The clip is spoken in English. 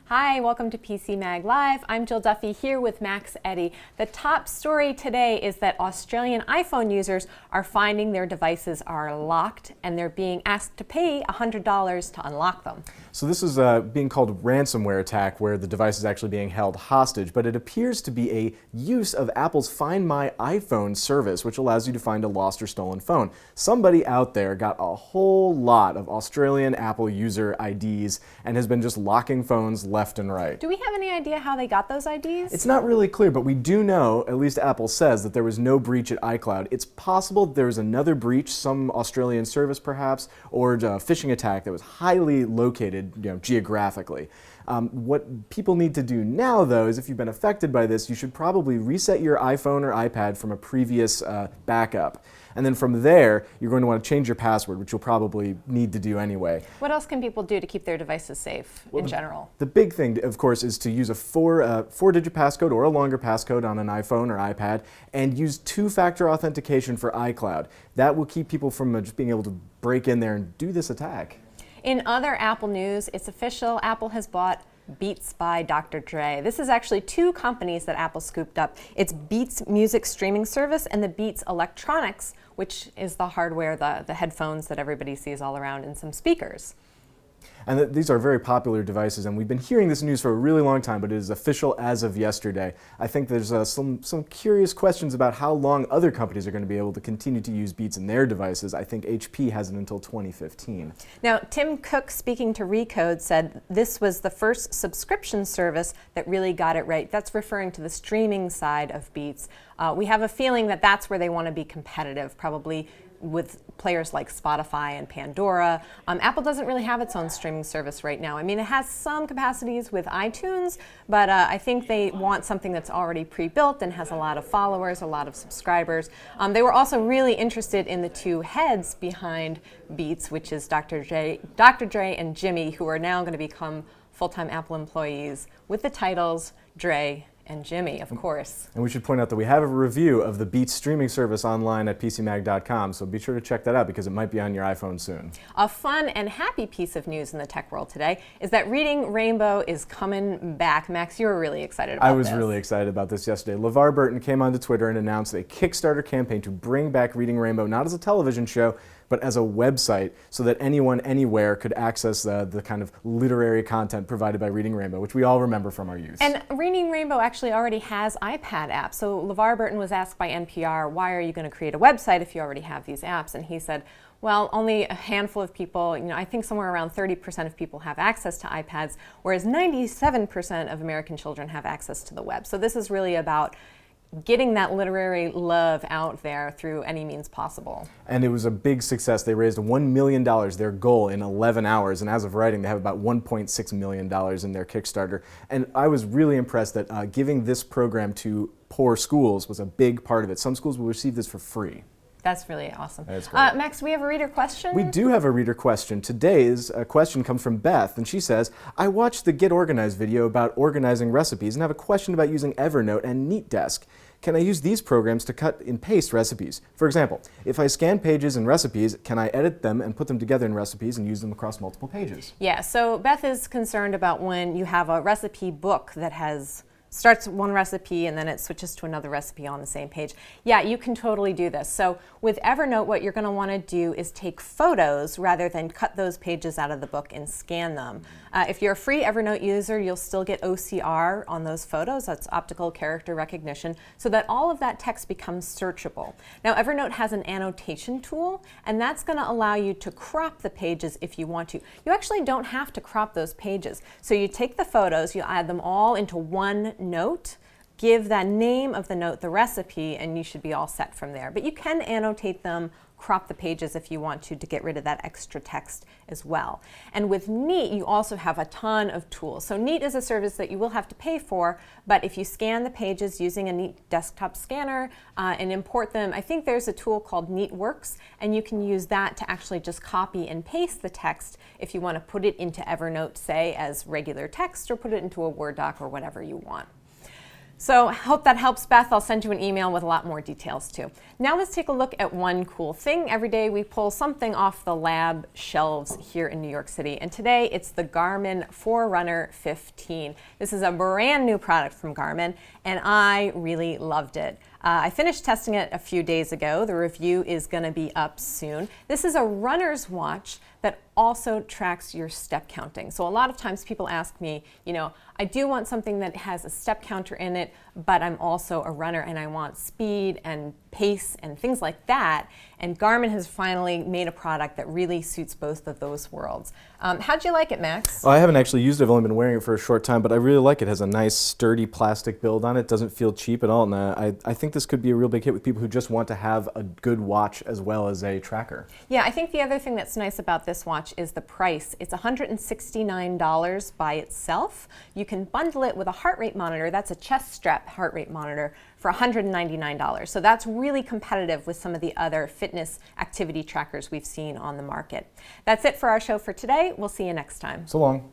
Hi, welcome to PCMag Live. I'm Jill Duffy here with Max Eddy. The top story today is that Australian iPhone users are finding their devices are locked and they're being asked to pay $100 to unlock them. So this is being called ransomware attack, where the device is actually being held hostage, but it appears to be a use of Apple's Find My iPhone service, which allows you to find a lost or stolen phone. Somebody out there got a whole lot of Australian Apple user IDs and has been just locking phones left and right. Do we have any idea how they got those IDs? It's not really clear, but we do know, at least Apple says, that there was no breach at iCloud. It's possible there was another breach, some Australian service perhaps, or a phishing attack that was highly located geographically. What people need to do now, though, is if you've been affected by this, you should probably reset your iPhone or iPad from a previous backup. And then from there, you're going to want to change your password, which you'll probably need to do anyway. What else can people do to keep their devices safe in general? The big thing, of course, is to use a four-digit passcode or a longer passcode on an iPhone or iPad, and use two-factor authentication for iCloud. That will keep people from just being able to break in there and do this attack. In other Apple news, it's official, Apple has bought Beats by Dr. Dre. This is actually two companies that Apple scooped up. It's Beats music streaming service and the Beats Electronics, which is the hardware, the headphones that everybody sees all around, and some speakers. And these are very popular devices, and we've been hearing this news for a really long time, but it is official as of yesterday. I think there's some curious questions about how long other companies are going to be able to continue to use Beats in their devices. I think HP has it until 2015. Now, Tim Cook, speaking to Recode, said this was the first subscription service that really got it right. That's referring to the streaming side of Beats. We have a feeling that that's where they want to be competitive, probably with players like Spotify and Pandora. Apple doesn't really have its own streaming service right now. I mean, it has some capacities with iTunes, but I think they want something that's already pre-built and has a lot of followers, a lot of subscribers. They were also really interested in the two heads behind Beats, which is Dr. Dre and Jimmy, who are now going to become full-time Apple employees with the titles Dre and Jimmy, of course. And we should point out that we have a review of the Beats streaming service online at PCMag.com, so be sure to check that out because it might be on your iPhone soon. A fun and happy piece of news in the tech world today is that Reading Rainbow is coming back. Max, you were really excited about this. I was really excited about this yesterday. LeVar Burton came onto Twitter and announced a Kickstarter campaign to bring back Reading Rainbow, not as a television show, but as a website so that anyone, anywhere could access the kind of literary content provided by Reading Rainbow, which we all remember from our youth. And Reading Rainbow actually already has iPad apps. So LeVar Burton was asked by NPR, why are you going to create a website if you already have these apps? And he said, well, only a handful of people, I think somewhere around 30% of people have access to iPads, whereas 97% of American children have access to the web. So this is really about getting that literary love out there through any means possible. And it was a big success. They raised $1 million, their goal, in 11 hours. And as of writing, they have about $1.6 million in their Kickstarter. And I was really impressed that giving this program to poor schools was a big part of it. Some schools will receive this for free. That's really awesome. That's great. Max, we have a reader question? We do have a reader question. Today's question comes from Beth, and she says, I watched the Get Organized video about organizing recipes and have a question about using Evernote and NeatDesk. Can I use these programs to cut and paste recipes? For example, if I scan pages in recipes, can I edit them and put them together in recipes and use them across multiple pages? Yeah, so Beth is concerned about when you have a recipe book that starts one recipe and then it switches to another recipe on the same page. Yeah, you can totally do this. So with Evernote, what you're going to want to do is take photos rather than cut those pages out of the book and scan them. If you're a free Evernote user, you'll still get OCR on those photos. That's optical character recognition, so that all of that text becomes searchable. Now, Evernote has an annotation tool, and that's going to allow you to crop the pages if you want to. You actually don't have to crop those pages. So you take the photos, you add them all into one note, give that name of the note the recipe, and you should be all set from there. But you can annotate them, crop the pages if you want to get rid of that extra text as well. And with Neat, you also have a ton of tools. So Neat is a service that you will have to pay for, but if you scan the pages using a Neat desktop scanner and import them, I think there's a tool called NeatWorks, and you can use that to actually just copy and paste the text if you want to put it into Evernote, say, as regular text, or put it into a Word doc or whatever you want. So hope that helps, Beth. I'll send you an email with a lot more details too. Now let's take a look at one cool thing. Every day we pull something off the lab shelves here in New York City, and today it's the Garmin Forerunner 15. This is a brand new product from Garmin, and I really loved it. I finished testing it a few days ago. The review is going to be up soon. This is a runner's watch that also tracks your step counting. So a lot of times people ask me, I do want something that has a step counter in it, but I'm also a runner and I want speed and pace and things like that. And Garmin has finally made a product that really suits both of those worlds. How'd you like it, Max? Well, I haven't actually used it. I've only been wearing it for a short time, but I really like it. It has a nice sturdy plastic build on it. Doesn't feel cheap at all. And I think this could be a real big hit with people who just want to have a good watch as well as a tracker. Yeah, I think the other thing that's nice about this watch is the price. It's $169 by itself. You can bundle it with a heart rate monitor. That's a chest strap heart rate monitor for $199. So that's really competitive with some of the other fitness activity trackers we've seen on the market. That's it for our show for today. We'll see you next time. So long.